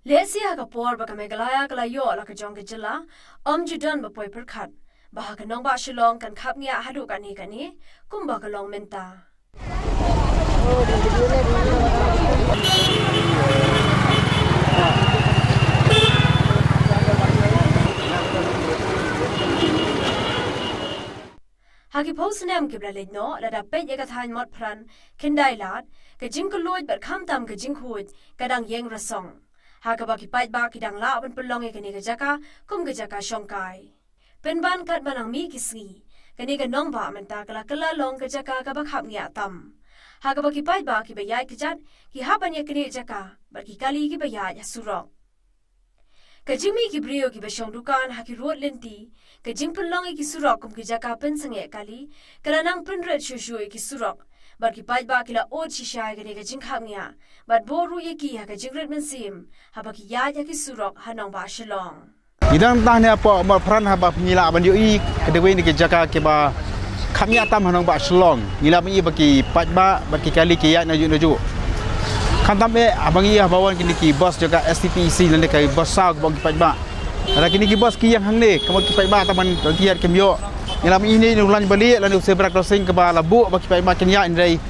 Lesia ka por ba ka megalaya kala yo la ka jong ke jela judan ba poi perkhat ba ka nong ba shilong kan khap ngia hadu kan ni kumba ka long menta Hagi posnem ke blale no la da pe ye ka thain mot pran kendai lat ka jing ko loid bar kham tam ka jing khut kadang yeng rasong Haga baki pait ba ki dang la ban pelong e kani ka jaka kum ka jaka shongkai pen ban kat banang mi kisngi kani ka nong ba menta kala long ka jaka ka bak hap ngia tam Haga baki pait ba ki bayai ka jat ki hapan ye kani jaka baki kali ki bayai ya surok ka jingmi ki brio ki bashong dukan haki ruot lenti ka jing pelong e ki surok kum ki jaka pen sange kali kala nang pen red shushu e ki surok Bar ki pait ba kila o chisha gani ka jing khap ngia bat boru ye ki ha ka jing red men sim ha ba ki ya ki surok hanong ba shilong Idang tanya apa mar peran haba penyila ban yui kedewe ni ke jaka ke ba khap ngia tam hanong ba shilong ngila mi baki pait ba baki kali ki ya naju kan tam e abang iya bawan kini ki bos jaga STPC nan kai bos sa bagi pait ba ada kini ki bos ki yang hang ni kamu ki pait ba taman kiat kemyo Yalam ini ulan balik lalu sebrak crossing ke bawah labu bagi pai makin ya indai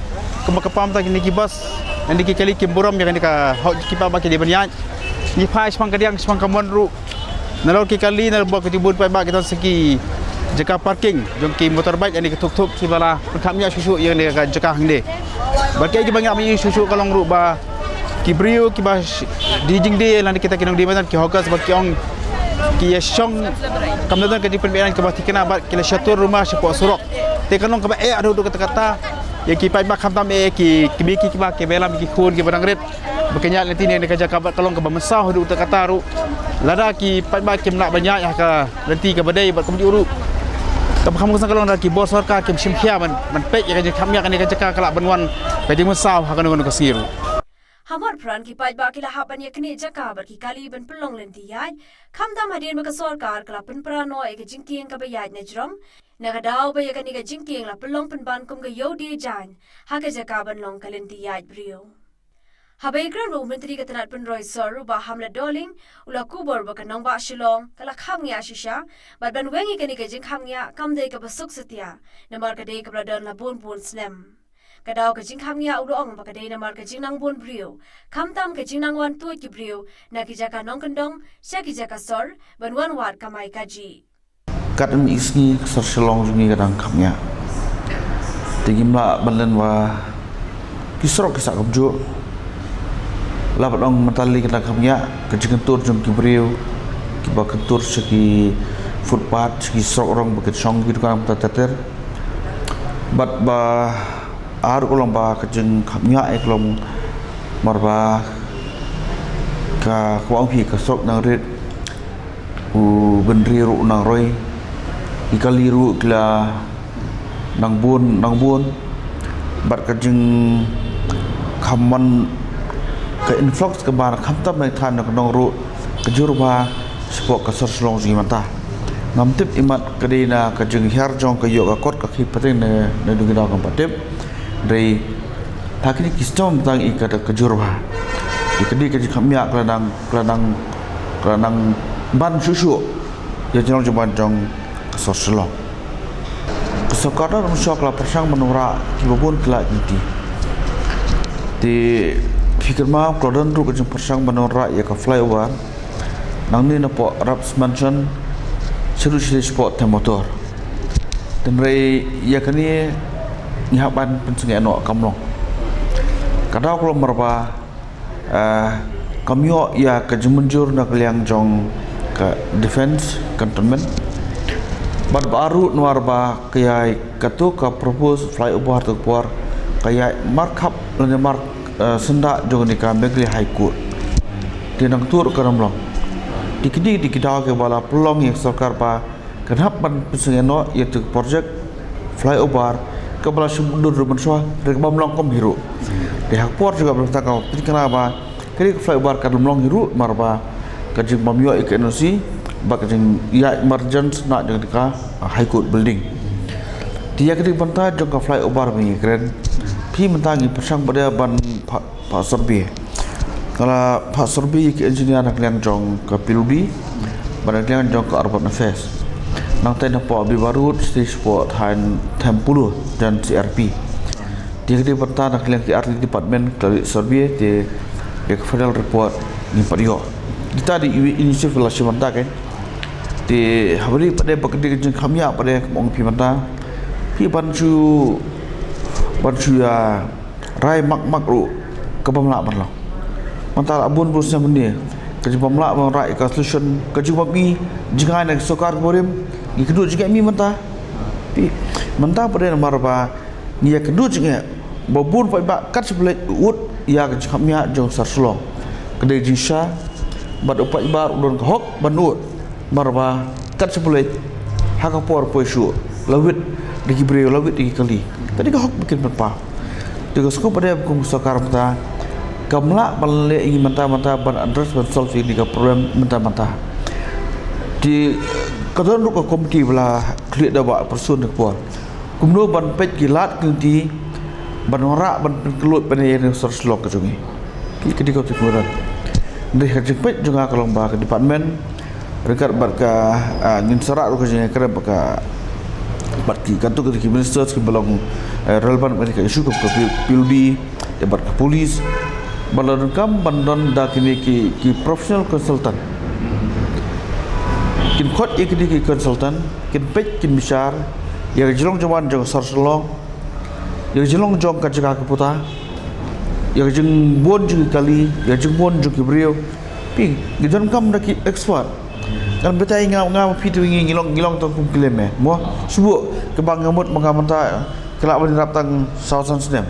kepam tak ni kibas nanti kali kimburam yang ni ka hot kipa bagi dia banyak ni pai sepang kadiang sepang kamon ru nalor kali nal bok tibun pai ba kita segi jaka parking jong ki motorbike yang ni tuk-tuk si bala perkamnya susu yang ni ka jaka hang ni bagi banyak mi susu kalong ru ba kibrio kibas dijing dia nanti kita kinong di mana ki hokas bagi ong Kia syong kamdan ke diperbiaran ke bati kena bat kila syatur rumah sepok surok tekanong ke ada duduk kata-kata ya ki pai mak kamtam ki kibiki ki ba ke belam ki khun ki barang ret bekenya nanti ni dekat jakat kalong ke bamesah duduk kata ru lada ki pai mak ki nak banyak ya ka nanti ke badai bat kemdi uru ke kamu sang kalong ki bos sarka ki simkhia man pe ya ka kamya kan ka jakat kala banwan pe di mesah ha kan ka siru Hamar pran ki pait ba kila hapan ye kini jaka bar ki kali ban pelong lenti yai kham dam hadin ba ka sarkar kala pen prano e ka jingking ka bayai najrom naga daw ba ye kani ka jingking la pelong pen ban kum ka yodi jan ha ka jaka ban long ka lenti yai brio Habai gran ru menteri ka tanat pen roy soru ba hamla doling ula kubor ba ka nong ba shilong kala kham ngia shisha bat ban wengi kani ka jing kham ngia kam de ka basuk setia namar ka de ka bradan la bun slam Kadao ka jing kham ngia uruong ba kadai namar ka jing nang bon brio kham tam ka jing nang wan tu ki brio na ki jaka nong kendong sya ki jaka sor ban wan wat kamai kaji Kadang isni sor shalong jungi kadang kham ngia tingim la banlen wa kisrok kisak kabjo la badong matali kadang kham ngia ka jing tur jung ki brio ki ba kentur seki footpath ki srok rong ba song ki tukang tater bat ba Aru kolong ba kejeng kamya kolong marba ka kuang pi ka sok nang rit u benri ru nang roi ikali ru kila nang bun bat kejeng kaman ka influx ka bar khamtam nang than nang ru kejur ba spok ka sor slong ji manta ngam tip imat kadina kejeng her jong ka yo ka kot ka khip pateng ne dungina ka patep dari takini kistom tang ikat kejurba dikedi ke kamya kelanang ban susu ya jong jaman jong soslo kesokara rumsok la persang menora kibun kela inti di fikir ma klodan ru ke persang menora ya ka flyover nang ni na po raps mansion seru sport motor dan rei ya kani nyaban pensungai no kamlong kadang kalau merba kamyo ya ke jemenjur nak liang jong ke defense cantonment baru nuar ba kaya katu ka propose flyover tu por kaya markup lene mark senda jong ni ka begli high court tinang tur ka ramlong dikidi dikida ke bala pelong yang sarkar ba kenhapan pensungai no iatu project flyover kepala sumber rumah soal rekam melong kom hiru dehak por juga belum takau tapi kenapa kiri flyover kadang melong hiru marba kajing mamio ekonosi bak kajing ya emergence nak jangan dika high court building dia kiri bantah jangka flyover mi keren pi mentangi persang pada ban pak sorbi Kalau Pak Sorbi ke engineer nak liang jong ke PLB, pada liang jong ke Urban Affairs. Nang tadi nampak Abi Barut, stage sport Han Tempuluh dan CRP. Dia kena pertah nak liang ke RT Department Kali Sorbi dia ke Federal Report ni Padio. Kita di inisiatif relasi mantah kan. Di hari pada bekerja jeng kami pada orang pi mantah. Pi bantu ya rai mak ru ke pemlak berlah. Mantap abun berusaha benda. Kerja pemlak merai ke solution kerja babi jangan nak sokar borim. Ni kedua juga mi mentah. Pi mentah pada nomor apa? Ni yang kedua juga babun pai bak kat sebelah ut ya kerja kami jong sarsulong. Kedai jinsha bad upat bar ulun hok banut marba kat sebelah hakapor poisu lawit digi breu lawit digi kali. Tadi ke hok bikin berpa. Tiga skop pada buku sokar mentah. Kamla balik ingin mentah-mentah ban address ban solve ini ke problem mentah-mentah. Di kadang ke komiti belah klik dah buat persun ke puan. Kemudian ban pet gilat nanti ban warak ban kelut ban yang serslok ke sungai. Kedi kau kemudian. Dari kerja pet juga kalau bah ke department dekat bat ke ngin serak ke sungai kerana baka bat ki kantor ke minister ke belong relevan mereka isu ke PLB debat ke polis. Balon kam bandon dah kini ki professional consultant. Kin kot ye kini ki consultant, kin pek kin besar, yang jelong jaman jong sarselong, yang jelong jong kacaka keputa, yang jeng bon jong kali, yang jeng bon jong kibriu, pi gidon kam dah ki expert. Kan betai ngam pitu ngilong tong kum kileme, mo subuh kebang ngamut mengamanta kelak menirap tang sausan sedem.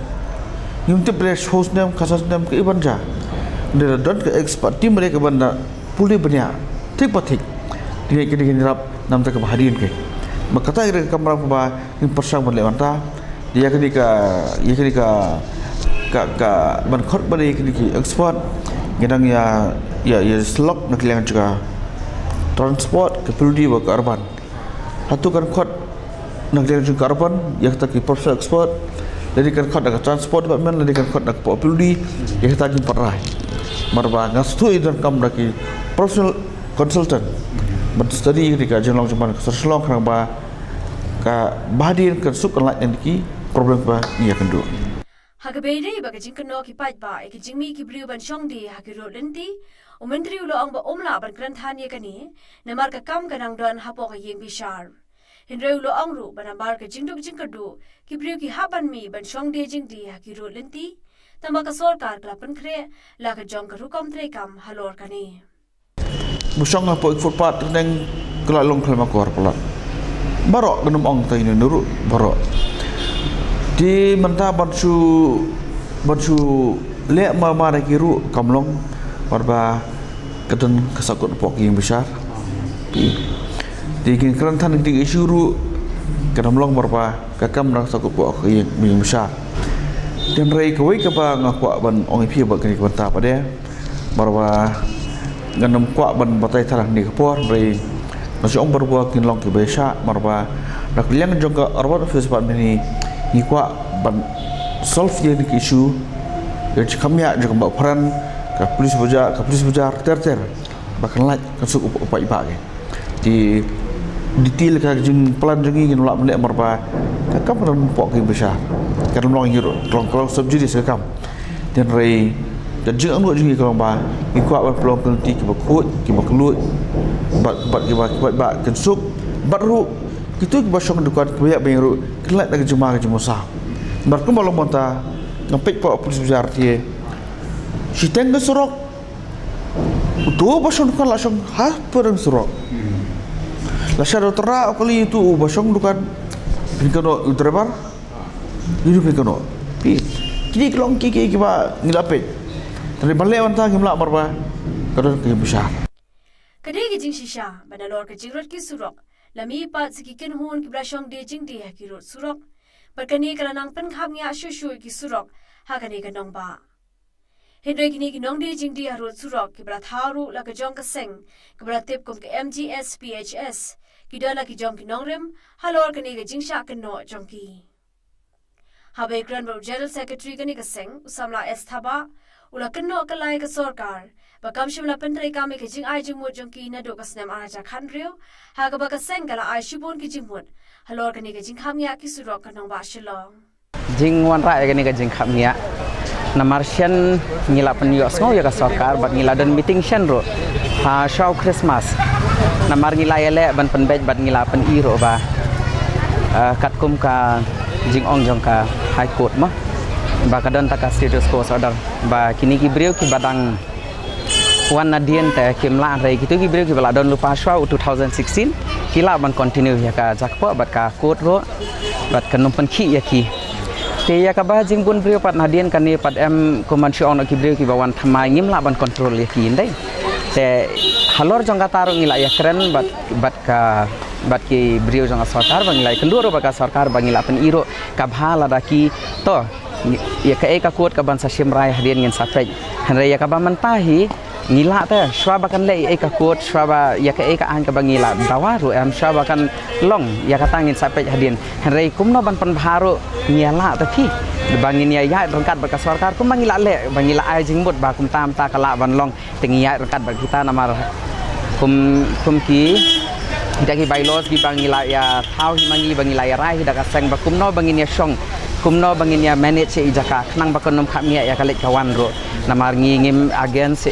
Yung tipres host nem kasas nem ke ibanja dia don ke expert tim mereka benda pulih banyak tik patik dia kini rap nam tak hadirin ke maka kata ira kamera ba yung persang ban lewanta dia kini ka ban khot bari kini expert gedang ya slok nak liang juga transport ke PLD ke urban hatu kan khot nak liang juga urban ya kita ki professional expert dari kan khot nak transport department dari kan khot nak PLD ya kita ki parai marba ngastu idan kam daki professional consultant but study ketika jenglong cuman serselong kerang ba ka bahadir kan suk kan yang ki problem ba ia kendu Hagabedi baga jingkano ki pait ba e ki jingmi ki briu ban shongdi hakiro lenti o menteri ulo ang ba omla ban kranthani kani namar ka kam kanang don hapo ka yeng bishar Hindra ulo ang ru ban ambar ka jingduk jingkadu ki briu ki haban mi ban shongdi jingdi hakiro lenti tamba ka sorkar klapan kre la ka jong ka rukom tre kam halor kani busong apa footpath nang kelalong kelma kor pula barok genum ong tai nuru barok di mentah bansu le mama da kiru kamlong barba keten kesakut pok yang besar di kin kerantan di isuru kamlong barba kakam rak sakut pok yang besar dan rai kawai ke ba ngakwa ban ong pi ba kini banta pada barba ganam kwa ban batai tarang ni kapor rai nasi ong barba kin long ke besa barba nak liang jongka arwat festival ni ni kwa ban solve ye ni isu ye kamya jong ba peran ka polis bujar ter bahkan laj kasuk upai ba ke di detail ka jing plan jengi ngin lak mele marba ka kam ran pok ki besar kan long yuro long subjudi sekam dan rai dan jing anu jengi kalau ba ni kwa ban pelong kelti ki bakut ki baklut bat ki ba kan sup baru itu basong dukan kuya bayru kelat nak jemaah ke jemusa barku malam monta ngapik pak polis besar tie si tengah surok tu basong dukan langsung ha perang surok la syaro tera kali itu basong dukan bingkono driver hidup bingkono pi kini kelong ki ba ngilapet dari balik monta ngimla marba kadang ke besar kadai ke jing shisha badalor ke jingrot ki surok Lami pat sikikin hun ki brashong de jing de ki rot surok berkani kalanang pen khap nya shu ki surok ha kani ka nong ba Hindoi kini ki nong de jing de rot surok ki bra tharu la ka jong ka seng ki bra tip kum ke MGS PHS ki dala ki jong ki nong rem halor kani ka jing sha ka no jong ki Habe Grand General Secretary kani ka seng usamla S thaba ula keno kalai ka sarkar bakam shimla pentrai kame ke jing ai jing mut jong ki na do ka snem araja khan riu ha ka ba ka seng kala ai shibon ki jing mut halor ka ni ka jing kham ya ki surok ka nong ba shilong jing wan ra ka ni ka jing kham ya na marsian ngila pen yo sngo ya ka sarkar bat ngila dan meeting shen ro ha show Christmas na mar ngila ya le ban pen bet bat ngila pen i ro ba kat kum ka jing ong jong ka high court ma ba ka don ta ka status quo order ba kini ki breu ki badang wan nadien te kimla rei kitu ki breu ki bala don lupa shwa 2016 kila ban continue ya ka jakpo bat ka court ro bat ka num pen khi ya ki te ya ka ba jing bun breu pat nadien kan ni pat em kuman shi ong ki breu ki ba wan thamai ngim la ban control ya ki ndai te halor jong ka taru ngila ya keren bat ki breu jong sarkar bangilai kenduro ba ka sarkar bangila pen iro ka bhala da ki to ya ka eka kuat ka ban sa simrai hadien ngin sapej hanre ya ka ba mantahi ngila ta shwa ba kan le eka kuat shwa ba ya ka eka an ka bangila dawaru am shwa ba kan long ya ka tangin sapej hadien hanre kumno ban pan bharu ngila ta ki bangin ya ya rangkat ba ka sarkar kum bangila le bangila ai jingmut ba kum tam ta kala ban long tingi ya rangkat ba kita namar kum ki daki bylaws ki bangila ya thau hi mangi bangila ya rai da ka seng ba kumno bangin ya shong kumno bangin ya manage se ijaka nang ba konom kham ya kalet kawan ro namar ngim against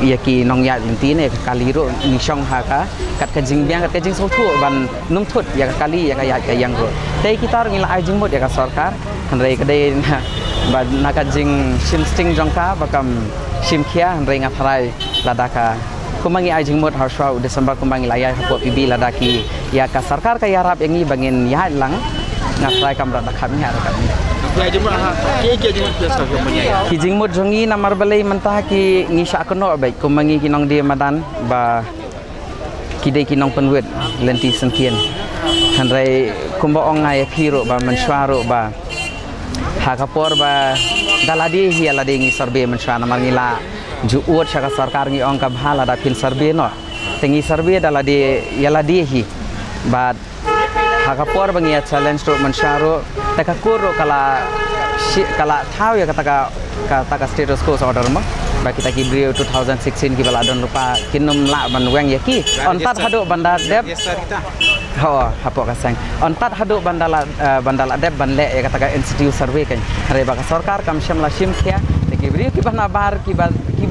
ya ki nong ya linti ne kali ro ni shong ha ka kat ka jing biang kat ka jing so thu ban num thut ya kali ya ka yang ro te kita ngila ai jing mot ya ka sarkar hanrei ka dei ba na ka jing sim sting jong ka bakam sim khia hanrei nga tharai ladaka kumangi ai jing mot ha shwa Desember kumangi layai ha po pibi ladaki ya ka sarkar ka yarap yangi bangin ya lang ngatrai kamra da kami ha kami ya jing mut ha ke jing mut biasa ko manya ki jing mot jongi namar balai mentah ki ngisa kono baik kumangi kinong dia madan ba kidai kinong penwet lenti sentien hanrai kumba ong ngai phiro ba manshwaro ba ha kapor ba daladi hi aladi ngi sarbe manshwa namar ngila ju uat saka sarkar ngi ong ka bhala da pin sarbe no tengi sarbe daladi yaladi hi ba hakapor bangi ya challenge to mansharo takakuro kala thau ya kata status quo order ma ba kita ki brio 2016 ki bala don rupa kinum la ban weng ya ki on tat hadu banda dep ho hapo ka sang on tat hadu bandala dep ban le ya kata institute survey kan re ba ka sarkar kam shamla sim khia ki brio ki bana bar ki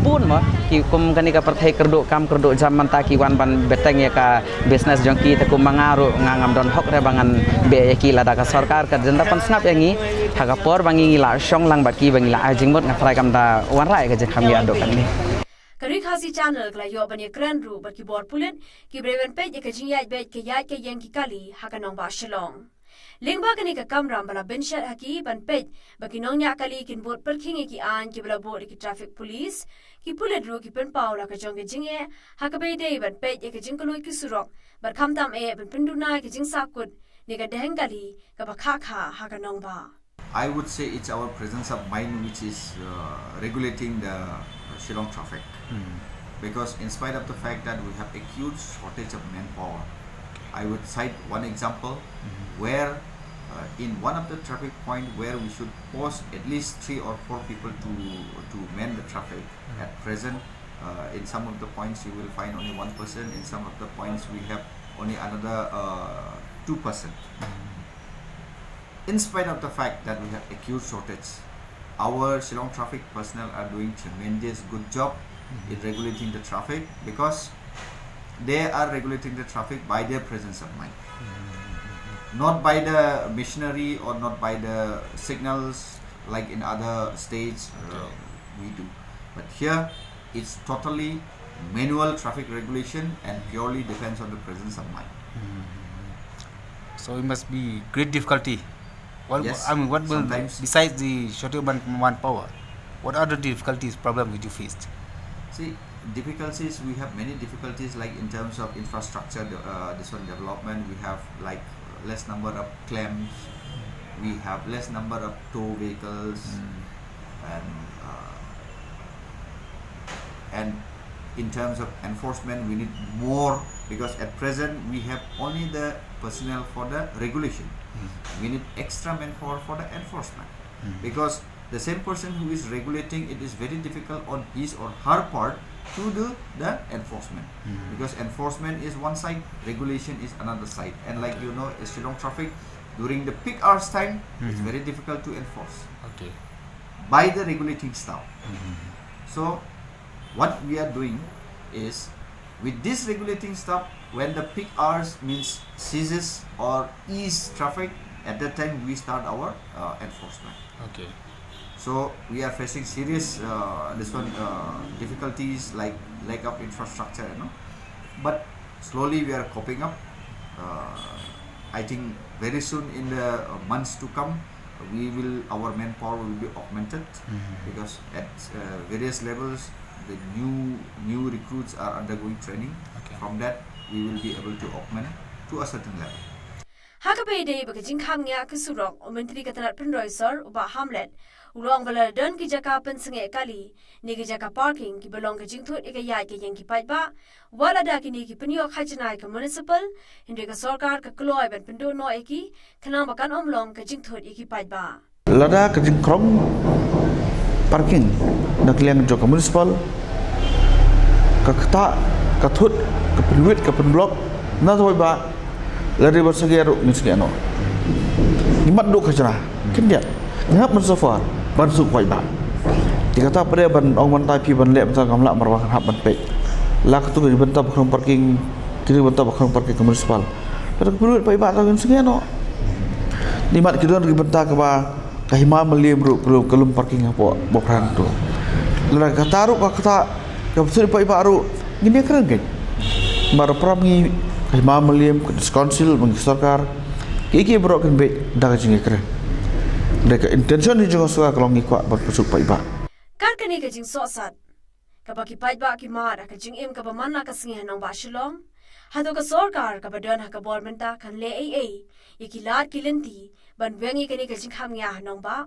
bun ma ki kum kani ka perthai kerdo kam kerdo zaman ta ki wan ban beteng ya ka business jongki ta kum mangaru ngangam don hok re bangan be ya ki lada ka sarkar ka jenda pan snap yangi haga por bangi ngila shong lang ba ki bangi la ajingmot ngafrai kam da wan rai ka je kham ya do kan ni Kari khasi channel kla yo bani kran ru ba ki bor pulit ki breven pe ke jing ya be ke ya ke yang ki kali hakanong ba shilong Lingba kani ka kamram bala benchat haki ban pej baki nong nya kali kin bot parking ki an ki bala bot ki traffic police ki pulet ro ki pen paula ka jong ke jinge hakabe dei ban pej ke jing koloi ki surok bar kham tam e ban penduna ki jing sakut ni ka deheng kali ka ba kha haka nong ba I would say it's our presence of mind which is regulating the Shillong traffic because in spite of the fact that we have a huge shortage of manpower I would cite one example where in one of the traffic point where we should post at least 3 or 4 people to man the traffic. At present, in some of the points you will find only 1 person. In some of the points we have only another 2 person. In spite of the fact that we have acute shortage, our Shillong traffic personnel are doing tremendous good job in regulating the traffic because they are regulating the traffic by their presence of mind. Not by the machinery or not by the signals like in other states we do. But here it's totally manual traffic regulation and purely depends on the presence of mind. So it must be great difficulty. Yes, I mean, what will sometimes. besides the shortage of manpower, what other difficulties, problem did you face? See, difficulties, we have many difficulties like in terms of infrastructure, this one development, we have like less number of clamps, we have less number of tow vehicles, and in terms of enforcement we need more because at present we have only the personnel for the regulation. We need extra manpower for the enforcement because the same person who is regulating, it is very difficult on his or her part to do the enforcement, because enforcement is one side, regulation is another side, and like you know, Shillong traffic during the peak hours time, it's very difficult to enforce Okay. by the regulating staff. So what we are doing is, with this regulating staff, when the peak hours means ceases or ease traffic, at that time we start our enforcement. Okay. So we are facing serious difficulties like lack of infrastructure, you know. But slowly we are coping up. I think very soon in the months to come, our manpower will be augmented, because at various levels the new recruits are undergoing training. Okay. From that we will be able to augment to a certain level. Hakabe day bagi jingkam ngya kesurok o menteri ketenat penroisor uba Hamlet ulong bala dan ki jaka pensenge kali ni ki jaka parking ki belong ke jingthut ika yai ke yang ki paitba wala da ki ni ki penyo khajnai ke municipal hinde ke sarkar ke kloi ben pendo no eki khnang bakan omlong ke jingthut iki paitba Lada ke jingkrong parking nak liang jo ke municipal ke kata ke thut ke peluit ke penblok na thoi ba lari bersegi aruk miski ano ni mat duk khajra kin dia ngap man safar ban su kwai ba dikata pada ban ong ban tai pi ban le ban kamla marwa kan hab ban pe lak tu ke bentar bakong parking kiri bentar bakong parking ke municipal pada peluit pai ba ta miski ano ni mat kidon ke bentar ke ba kahima melim ru kelum parking apa bopran tu lada kata aruk kata ke besul pai ba aruk ngini keren ke mar prami kahima melim ke council bang sarkar iki bro kan be dak jingi keren dek intention ni juga suka kalau ngikwa berpusuk pai ba kar kani ke jing sosat kabaki paitba ki mara ke jing im ka bamanna ka singe nong ba Shillong hado ka sarkar ka badan ha ka government ta kan le ai ikilat kilinti ban wengi kani ke jing kham ngya nong ba